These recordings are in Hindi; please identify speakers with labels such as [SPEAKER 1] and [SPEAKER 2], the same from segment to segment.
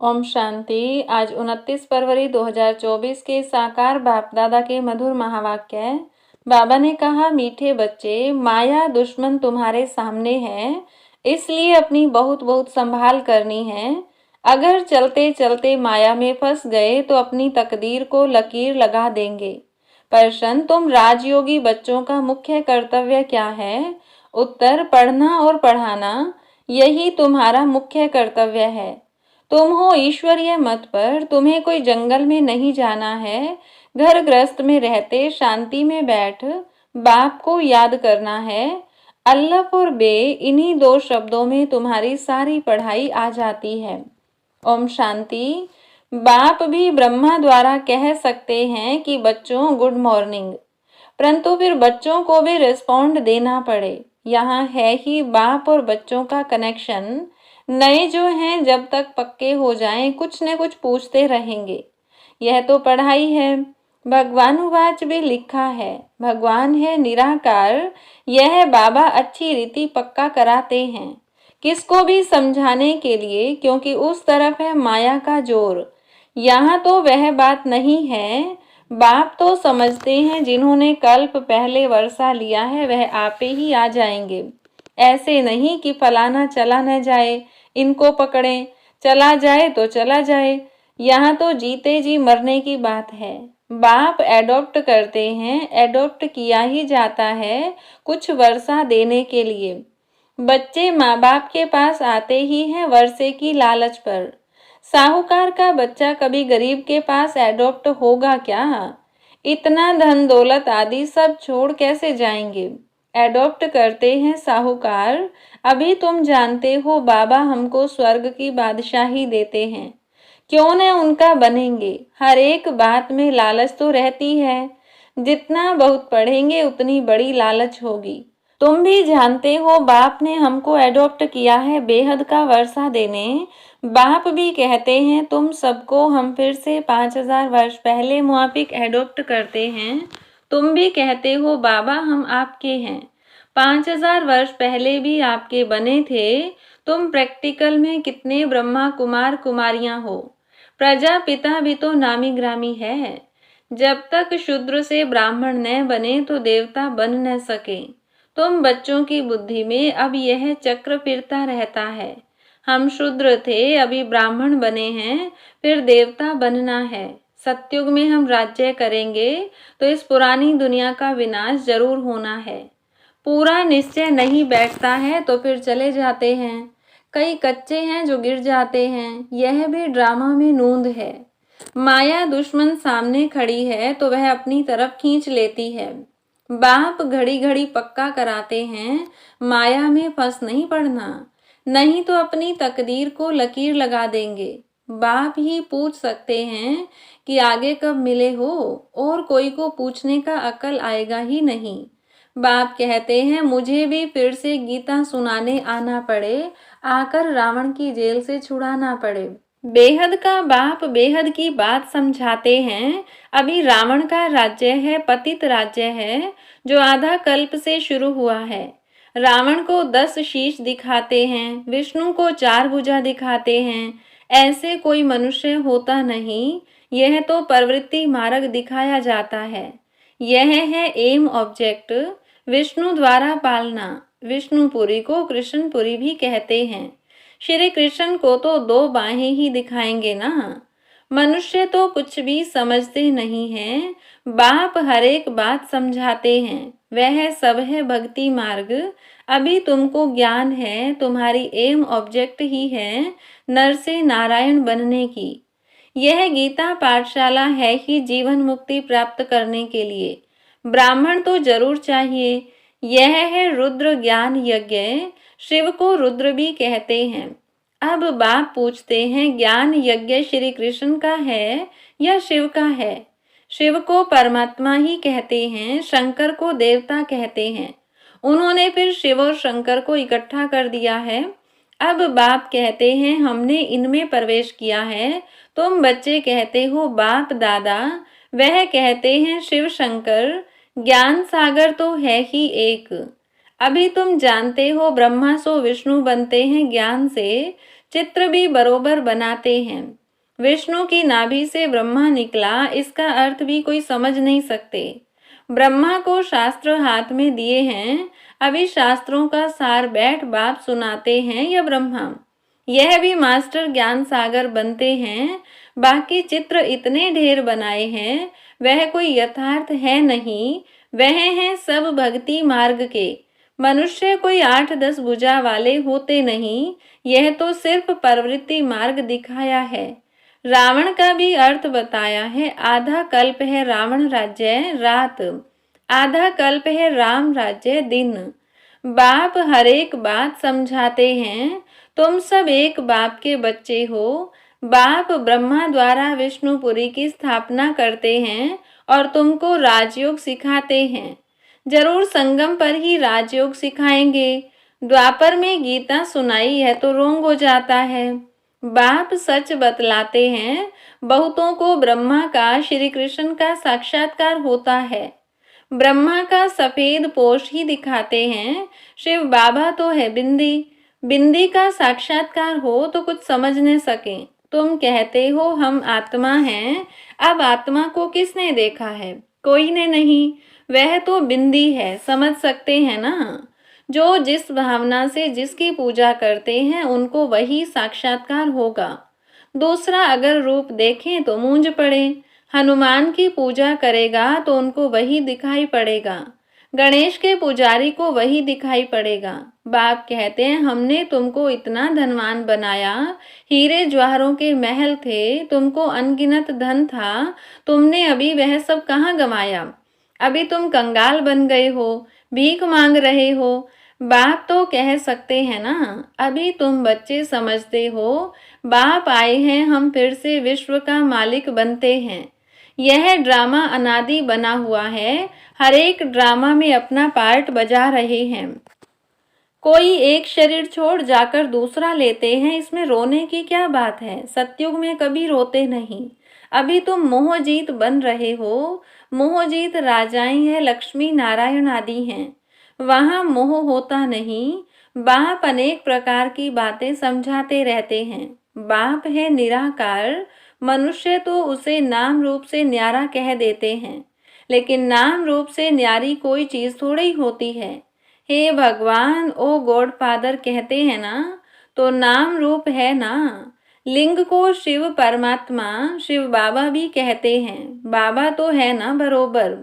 [SPEAKER 1] ओम शांति। आज 29 फरवरी 2024 के साकार बाप दादा के मधुर महावाक्य। बाबा ने कहा, मीठे बच्चे, माया दुश्मन तुम्हारे सामने है, इसलिए अपनी बहुत बहुत संभाल करनी है। अगर चलते चलते माया में फंस गए तो अपनी तकदीर को लकीर लगा देंगे। प्रश्न, तुम राजयोगी बच्चों का मुख्य कर्तव्य क्या है? उत्तर, पढ़ना और पढ़ाना, यही तुम्हारा मुख्य कर्तव्य है। तुम हो ईश्वरीय मत पर, तुम्हें कोई जंगल में नहीं जाना है। घर गृहस्थ में रहते शांति में बैठ बाप को याद करना है। अल्लफ और बे, इन्हीं दो शब्दों में तुम्हारी सारी पढ़ाई आ जाती है। ओम शांति। बाप भी ब्रह्मा द्वारा कह सकते हैं कि बच्चों गुड मॉर्निंग, परंतु फिर बच्चों को भी रिस्पॉन्ड देना पड़े। यहाँ है ही बाप और बच्चों का कनेक्शन। नए जो हैं जब तक पक्के हो जाएं कुछ न कुछ पूछते रहेंगे। यह तो पढ़ाई है। भगवानुवाच भी लिखा है, भगवान है निराकार, यह बाबा अच्छी रीति पक्का कराते हैं, किसको भी समझाने के लिए, क्योंकि उस तरफ है माया का जोर। यहाँ तो वह बात नहीं है। बाप तो समझते हैं जिन्होंने कल्प पहले वर्षा लिया है वह आपे ही आ जाएंगे। ऐसे नहीं कि फलाना चला न जाए, इनको पकड़ें, चला जाए तो चला जाए। यहाँ तो जीते जी मरने की बात है। बाप एडॉप्ट करते हैं, एडॉप्ट किया ही जाता है कुछ वर्षा देने के लिए। बच्चे माँ बाप के पास आते ही हैं वर्षे की लालच पर। साहूकार का बच्चा कभी गरीब के पास एडॉप्ट होगा क्या? इतना धन दौलत आदि सब छोड़ कैसे जाएंगे? एडॉप्ट करते हैं साहूकार। अभी तुम जानते हो बाबा हमको स्वर्ग की बादशाही देते हैं, क्यों न उनका बनेंगे। हर एक बात में लालच तो रहती है। जितना बहुत पढ़ेंगे उतनी बड़ी लालच होगी। तुम भी जानते हो बाप ने हमको एडॉप्ट किया है बेहद का वर्षा देने। बाप भी कहते हैं तुम सबको हम फिर से 5000 वर्ष पहले मुआफिक एडॉप्ट करते हैं। तुम भी कहते हो बाबा हम आपके हैं, 5000 वर्ष पहले भी आपके बने थे। तुम प्रैक्टिकल में कितने ब्रह्मा कुमार कुमारियां हो। प्रजापिता भी तो नामी ग्रामी है। जब तक शूद्र से ब्राह्मण न बने तो देवता बन न सके। तुम बच्चों की बुद्धि में अब यह चक्र फिरता रहता है। हम शूद्र थे, अभी ब्राह्मण बने हैं, फिर देवता बनना है। सतयुग में हम राज्य करेंगे तो इस पुरानी दुनिया का विनाश जरूर होना है। पूरा निश्चय नहीं बैठता है तो फिर चले जाते हैं। कई कच्चे हैं जो गिर जाते हैं। यह भी ड्रामा में नूंद है। माया दुश्मन सामने खड़ी है तो वह अपनी तरफ खींच लेती है। बाप घड़ी घड़ी पक्का कराते हैं, माया में फंस नहीं पड़ना, नहीं तो अपनी तकदीर को लकीर लगा देंगे। बाप ही पूछ सकते हैं कि आगे कब मिले हो, और कोई को पूछने का अकल आएगा ही नहीं। बाप कहते हैं मुझे भी फिर से गीता सुनाने आना पड़े, आकर रावण की जेल से छुड़ाना पड़े। बेहद का बाप बेहद की बात समझाते हैं। अभी रावण का राज्य है, पतित राज्य है, जो आधा कल्प से शुरू हुआ है। रावण को 10 शीश दिखाते हैं, विष्णु को 4 भुजा दिखाते हैं। ऐसे कोई मनुष्य होता नहीं। यह तो प्रवृत्ति मार्ग दिखाया जाता है। यह है एम ऑब्जेक्ट, विष्णु द्वारा पालना। विष्णुपुरी को कृष्णपुरी भी कहते हैं। श्री कृष्ण को तो 2 बाहें ही दिखाएंगे ना। मनुष्य तो कुछ भी समझते नहीं हैं। बाप हर एक बात समझाते हैं। वह सब है भक्ति मार्ग। अभी तुमको ज्ञान है, तुम्हारी एम ऑब्जेक्ट ही है नर से नारायण बनने की। यह गीता पाठशाला है ही जीवन मुक्ति प्राप्त करने के लिए। ब्राह्मण तो जरूर चाहिए। यह है रुद्र ज्ञान यज्ञ। शिव को रुद्र भी कहते हैं। अब बाप पूछते हैं ज्ञान यज्ञ श्री कृष्ण का है या शिव का है? शिव को परमात्मा ही कहते हैं, शंकर को देवता कहते हैं। उन्होंने फिर शिव और शंकर को इकट्ठा कर दिया है। अब बाप कहते हैं हमने इनमें प्रवेश किया है। तुम बच्चे कहते हो बाप दादा, वह कहते हैं शिव शंकर। ज्ञान सागर तो है ही एक। अभी तुम जानते हो ब्रह्मा सो विष्णु बनते हैं ज्ञान से। चित्र भी बरोबर बनाते हैं। विष्णु की नाभि से ब्रह्मा निकला, इसका अर्थ भी कोई समझ नहीं सकते। ब्रह्मा को शास्त्र हाथ में दिए हैं, अभी शास्त्रों का सार बैठ बाप सुनाते हैं या ब्रह्मा। यह भी मास्टर ज्ञान सागर बनते हैं। बाकी चित्र इतने ढेर बनाए हैं, वह कोई यथार्थ है नहीं, वह हैं सब भक्ति मार्ग के। मनुष्य कोई 8-10 भुजा वाले होते नहीं, यह तो सिर्फ प्रवृत्ति मार्ग दिखाया है। रावण का भी अर्थ बताया है। आधा कल्प है रावण राज्य रात, आधा कल्प है राम राज्य दिन। बाप हर एक बात समझाते हैं। तुम सब एक बाप के बच्चे हो। बाप ब्रह्मा द्वारा विष्णुपुरी की स्थापना करते हैं और तुमको राजयोग सिखाते हैं। जरूर संगम पर ही राजयोग सिखाएंगे। द्वापर में गीता सुनाई है तो रोंग हो जाता है। बाप सच बतलाते हैं। बहुतों को ब्रह्मा का श्री कृष्ण का साक्षात्कार होता है। ब्रह्मा का सफेद पोष ही दिखाते हैं। शिव बाबा तो है बिंदी, बिंदी का साक्षात्कार हो तो कुछ समझ न सके। तुम कहते हो हम आत्मा हैं, अब आत्मा को किसने देखा है? कोई ने नहीं, वह तो बिंदी है, समझ सकते हैं ना। जो जिस भावना से जिसकी पूजा करते हैं उनको वही साक्षात्कार होगा। दूसरा अगर रूप देखें तो मूंझ पड़े। हनुमान की पूजा करेगा तो उनको वही दिखाई पड़ेगा, गणेश के पुजारी को वही दिखाई पड़ेगा। बाप कहते हैं हमने तुमको इतना धनवान बनाया, हीरे ज्वाहरों के महल थे, तुमको अनगिनत धन था, तुमने अभी वह सब कहाँ गंवाया? अभी तुम कंगाल बन गए हो, भीख मांग रहे हो। बाप तो कह सकते हैं ना, अभी तुम बच्चे समझते हो, बाप आए हैं, हम फिर से विश्व का मालिक बनते हैं। यह ड्रामा अनादि बना हुआ है, हर एक ड्रामा में अपना पार्ट बजा रहे हैं। कोई एक शरीर छोड़ जाकर दूसरा लेते हैं, इसमें रोने की क्या बात है? सतयुग में कभी रोते नहीं। अभी तुम मोहजीत बन रहे हो। मोहजीत राजाएं हैं, लक्ष्मी नारायण आदि हैं, वहां मोह होता नहीं। बाप अनेक प्रकार की बातें समझाते रहते हैं। बाप है निराकार, मनुष्य तो उसे नाम रूप से न्यारा कह देते हैं, लेकिन नाम रूप से न्यारी कोई चीज थोड़ी होती है। हे भगवान, ओ गॉड फादर कहते हैं ना, तो नाम रूप है ना। लिंग को शिव परमात्मा, शिव बाबा भी कहते हैं, बाबा तो है ना बरोबर।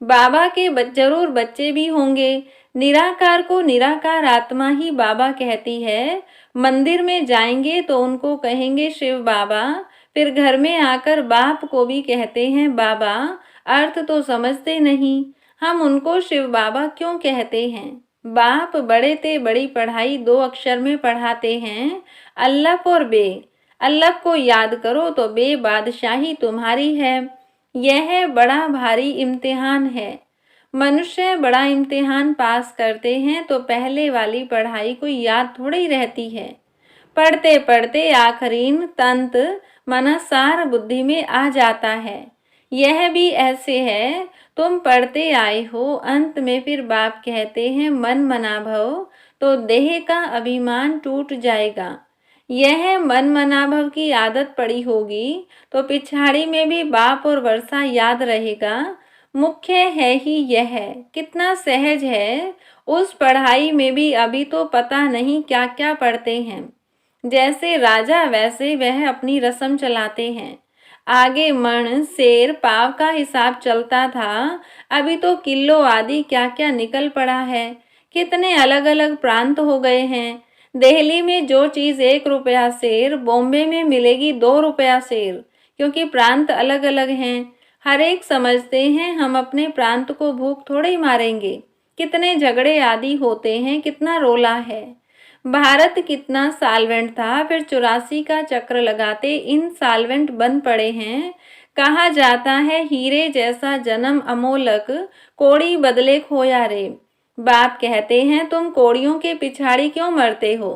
[SPEAKER 1] बाबा के जरूर बच्चे भी होंगे। निराकार को निराकार आत्मा ही बाबा कहती है। मंदिर में जाएंगे तो उनको कहेंगे शिव बाबा, फिर घर में आकर बाप को भी कहते हैं बाबा। अर्थ तो समझते नहीं, हम उनको शिव बाबा क्यों कहते हैं? बाप बड़े ते बड़ी पढ़ाई 2 अक्षर में पढ़ाते हैं, अल्लफ और बे। अल्लफ को याद करो तो बे बादशाही तुम्हारी है। यह बड़ा भारी इम्तिहान है। मनुष्य बड़ा इम्तिहान पास करते हैं तो पहले वाली पढ़ाई कोई याद थोड़ी रहती है। पढ़ते पढ़ते आखरीन तंत मन सार बुद्धि में आ जाता है। यह भी ऐसे है, तुम पढ़ते आए हो, अंत में फिर बाप कहते हैं मन मना भव, तो देह का अभिमान टूट जाएगा। यह मन मनाभव की आदत पड़ी होगी तो पिछाड़ी में भी बाप और वर्षा याद रहेगा। मुख्य है ही यह, कितना सहज है। उस पढ़ाई में भी अभी तो पता नहीं क्या क्या पढ़ते हैं। जैसे राजा वैसे वह अपनी रस्म चलाते हैं। आगे मण शेर पाव का हिसाब चलता था, अभी तो किलो आदि क्या क्या निकल पड़ा है। कितने अलग अलग प्रांत हो गए हैं। दिल्ली में जो चीज़ 1 रुपया शेर, बॉम्बे में मिलेगी 2 रुपया शेर, क्योंकि प्रांत अलग अलग हैं। हर एक समझते हैं हम अपने प्रांत को भूख थोड़े मारेंगे। कितने झगड़े आदि होते हैं, कितना रोला है। भारत कितना साल्वेंट था, फिर 84 का चक्र लगाते इन साल्वेंट बन पड़े हैं। कहा जाता है हीरे जैसा जन्म अमोलक, कोड़ी बदले खोया रे। बाप कहते हैं तुम कोड़ियों के पिछाड़ी क्यों मरते हो?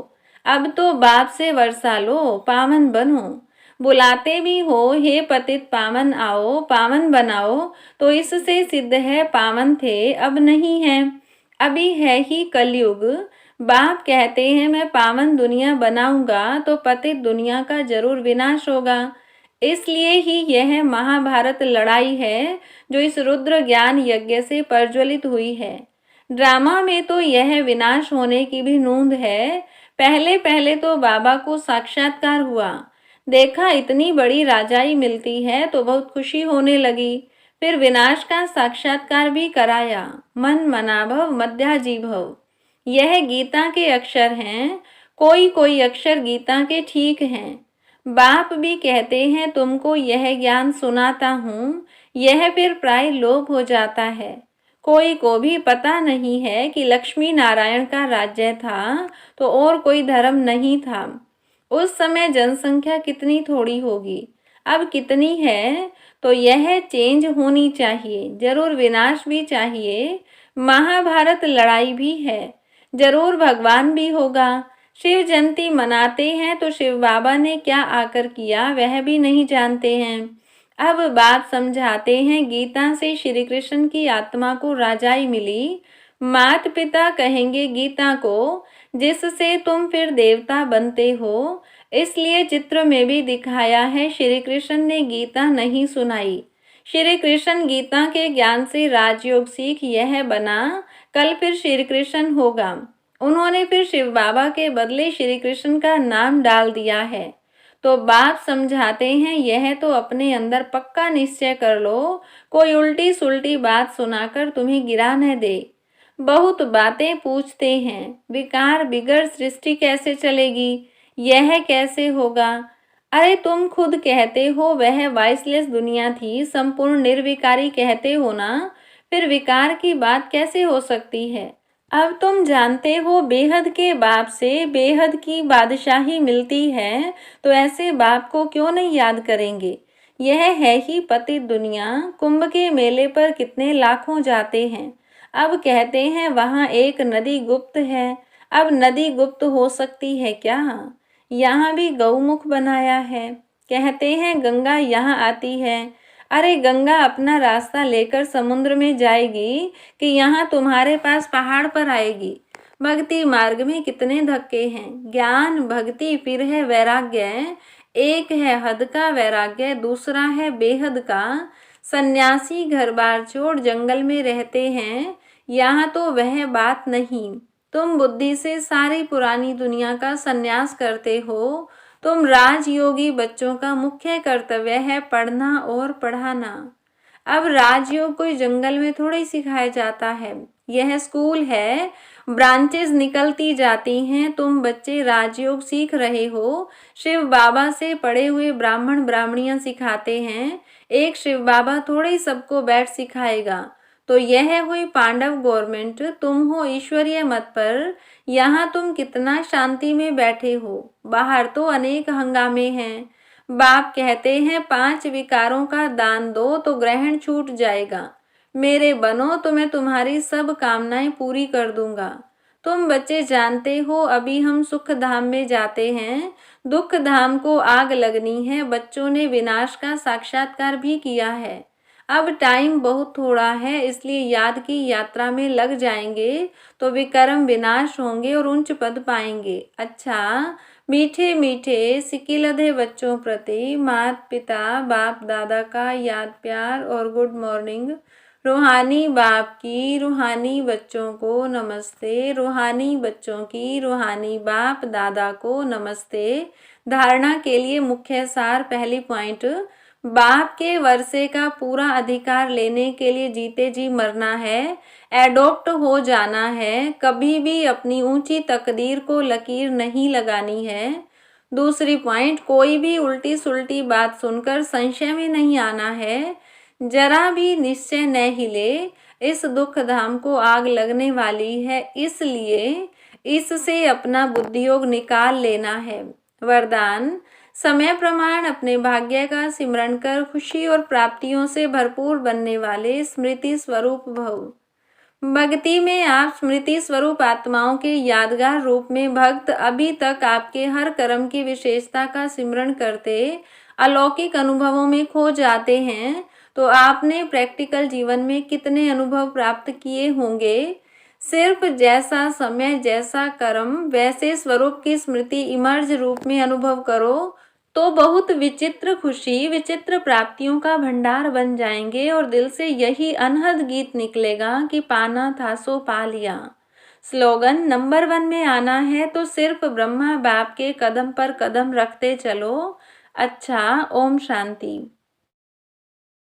[SPEAKER 1] अब तो बाप से वर्षा लो, पावन बनो। बुलाते भी हो हे पतित पावन आओ, पावन बनाओ, तो इससे सिद्ध है पावन थे अब नहीं है। अभी है ही कलयुग, बाप कहते हैं मैं पावन दुनिया बनाऊंगा तो पतित दुनिया का जरूर विनाश होगा। इसलिए ही यह महाभारत लड़ाई है जो इस रुद्र ज्ञान यज्ञ से प्रज्वलित हुई है। ड्रामा में तो यह विनाश होने की भी नूंद है। पहले पहले तो बाबा को साक्षात्कार हुआ, देखा इतनी बड़ी राजाई मिलती है तो बहुत खुशी होने लगी। फिर विनाश का साक्षात्कार भी कराया, मन मनाभव मध्याजीभव। यह गीता के अक्षर हैं, कोई कोई अक्षर गीता के ठीक हैं। बाप भी कहते हैं तुमको यह ज्ञान सुनाता हूँ, यह फिर प्राय लोप हो जाता है। कोई को भी पता नहीं है कि लक्ष्मी नारायण का राज्य था तो और कोई धर्म नहीं था। उस समय जनसंख्या कितनी थोड़ी होगी, अब कितनी है। तो यह चेंज होनी चाहिए, जरूर विनाश भी चाहिए। महाभारत लड़ाई भी है, जरूर भगवान भी होगा। शिव जयंती मनाते हैं तो शिव बाबा ने क्या आकर किया वह भी नहीं जानते हैं। अब बात समझाते हैं, गीता से श्री कृष्ण की आत्मा को राजाई मिली। माता पिता कहेंगे गीता को, जिससे तुम फिर देवता बनते हो। इसलिए चित्र में भी दिखाया है श्री कृष्ण ने गीता नहीं सुनाई। श्री कृष्ण गीता के ज्ञान से राजयोग सीख यह बना, कल फिर श्री कृष्ण होगा। उन्होंने फिर शिव बाबा के बदले श्री कृष्ण का नाम डाल दिया है। तो बाप समझाते हैं यह तो अपने अंदर पक्का निश्चय कर लो, कोई उल्टी सुल्टी बात सुनाकर तुम्हें गिरा न दे। बहुत बातें पूछते हैं, विकार बिगड़ सृष्टि कैसे चलेगी, यह कैसे होगा। अरे तुम खुद कहते हो वह वाइसलेस दुनिया थी, संपूर्ण निर्विकारी कहते हो ना, फिर विकार की बात कैसे हो सकती है। अब तुम जानते हो बेहद के बाप से बेहद की बादशाही मिलती है, तो ऐसे बाप को क्यों नहीं याद करेंगे। यह है ही पतित दुनिया। कुंभ के मेले पर कितने लाखों जाते हैं। अब कहते हैं वहाँ एक नदी गुप्त है। अब नदी गुप्त हो सकती है क्या। यहाँ भी गौमुख बनाया है। कहते हैं गंगा यहाँ आती है। अरे गंगा अपना रास्ता लेकर समुद्र में जाएगी कि यहाँ तुम्हारे पास पहाड़ पर आएगी। भक्ति मार्ग में कितने धक्के हैं। ज्ञान भक्ति, फिर है वैराग्य। एक है हद का वैराग्य, दूसरा है बेहद का। सन्यासी घर बार छोड़ जंगल में रहते हैं, यहाँ तो वह बात नहीं। तुम बुद्धि से सारी पुरानी दुनिया का सन्यास करते हो। तुम राजयोगी बच्चों का मुख्य कर्तव्य है पढ़ना और पढ़ाना। अब राजयोग कोई जंगल में थोड़ी सिखाया जाता है, यह स्कूल है। ब्रांचेस निकलती जाती हैं, तुम बच्चे राजयोग सीख रहे हो। शिव बाबा से पढ़े हुए ब्राह्मण ब्राह्मणियां सिखाते हैं, एक शिव बाबा थोड़ी सबको बैठ सिखाएगा। तो यह हुई पांडव गवर्नमेंट, तुम हो ईश्वरीय मत पर। यहाँ तुम कितना शांति में बैठे हो, बाहर तो अनेक हंगामे हैं। बाप कहते हैं 5 विकारों का दान दो तो ग्रहण छूट जाएगा। मेरे बनो तो मैं तुम्हारी सब कामनाएं पूरी कर दूंगा। तुम बच्चे जानते हो अभी हम सुख धाम में जाते हैं, दुख धाम को आग लगनी है। बच्चों ने विनाश का साक्षात्कार भी किया है। अब टाइम बहुत थोड़ा है, इसलिए याद की यात्रा में लग जाएंगे तो विक्रम विनाश होंगे और उच्च पद पाएंगे। अच्छा, मीठे मीठे सिकिलधे बच्चों प्रति माता पिता बाप दादा का याद प्यार और गुड मॉर्निंग। रूहानी बाप की रूहानी बच्चों को नमस्ते, रूहानी बच्चों की रूहानी बाप दादा को नमस्ते। धारणा के लिए मुख्य सार, पहली पॉइंट, बाप के वर्षे का पूरा अधिकार लेने के लिए जीते जी मरना है, एडॉप्ट हो जाना है। कभी भी अपनी ऊंची तकदीर को लकीर नहीं लगानी है। दूसरी पॉइंट, कोई भी उल्टी सुल्टी बात सुनकर संशय में नहीं आना है। जरा भी निश्चय न हिले, इस दुख धाम को आग लगने वाली है, इसलिए इससे अपना बुद्धियोग निकाल लेना है। वरदान, समय प्रमाण अपने भाग्य का सिमरण कर खुशी और प्राप्तियों से भरपूर बनने वाले स्मृति स्वरूप भव। भक्ति में आप स्मृति स्वरूप आत्माओं के यादगार रूप में भक्त अभी तक आपके हर कर्म की विशेषता का सिमरण करते अलौकिक अनुभवों में खो जाते हैं। तो आपने प्रैक्टिकल जीवन में कितने अनुभव प्राप्त किए होंगे। सिर्फ जैसा समय, जैसा कर्म, वैसे स्वरूप की स्मृति इमर्ज रूप में अनुभव करो तो बहुत विचित्र खुशी, विचित्र प्राप्तियों का भंडार बन जाएंगे और दिल से यही अनहद गीत निकलेगा कि पाना था सो पा लिया। स्लोगन: नंबर 1 में आना है तो सिर्फ ब्रह्मा बाप के कदम पर कदम रखते चलो। अच्छा, ओम शांति।